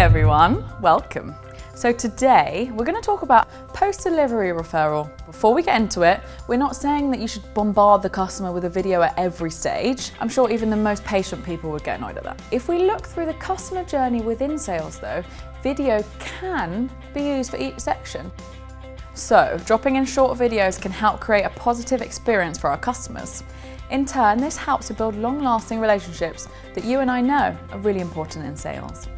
everyone, welcome. So today we're going to talk about post-delivery referral. Before we get into it, we're not saying that you should bombard the customer with a video at every stage. I'm sure even the most patient people would get annoyed at that. If we look through the customer journey within sales though, video can be used for each section. So dropping in short videos can help create a positive experience for our customers. In turn, this helps to build long-lasting relationships that you and I know are really important in sales.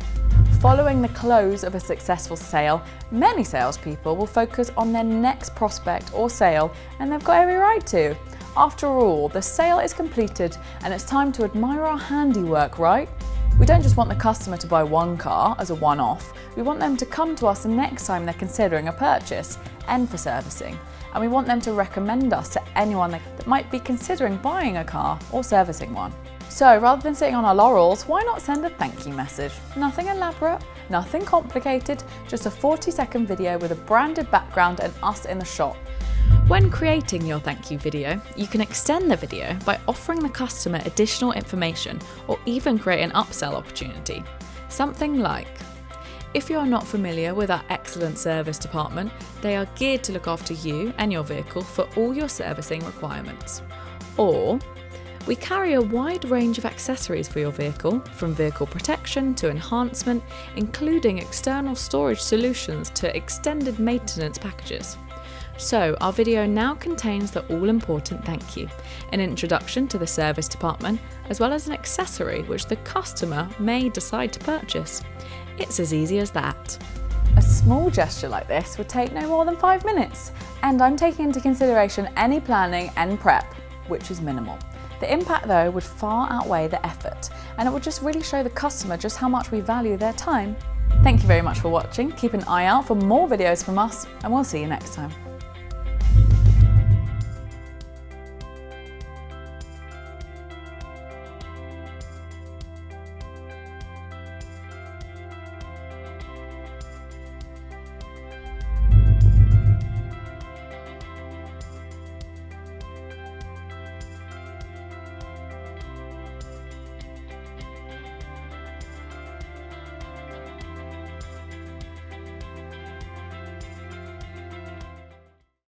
Following the close of a successful sale, many salespeople will focus on their next prospect or sale, and they've got every right to. After all, the sale is completed and it's time to admire our handiwork, right? We don't just want the customer to buy one car as a one-off, we want them to come to us the next time they're considering a purchase and for servicing. And we want them to recommend us to anyone that might be considering buying a car or servicing one. So rather than sitting on our laurels, why not send a thank you message? Nothing elaborate, nothing complicated, just a 40-second video with a branded background and us in the shot. When creating your thank you video, you can extend the video by offering the customer additional information or even create an upsell opportunity. Something like, if you are not familiar with our excellent service department, they are geared to look after you and your vehicle for all your servicing requirements. Or, we carry a wide range of accessories for your vehicle, from vehicle protection to enhancement, including external storage solutions to extended maintenance packages. So our video now contains the all-important thank you, an introduction to the service department, as well as an accessory which the customer may decide to purchase. It's as easy as that. A small gesture like this would take no more than 5 minutes, and I'm taking into consideration any planning and prep, which is minimal. The impact though would far outweigh the effort, and it would just really show the customer just how much we value their time. Thank you very much for watching. Keep an eye out for more videos from us, and we'll see you next time.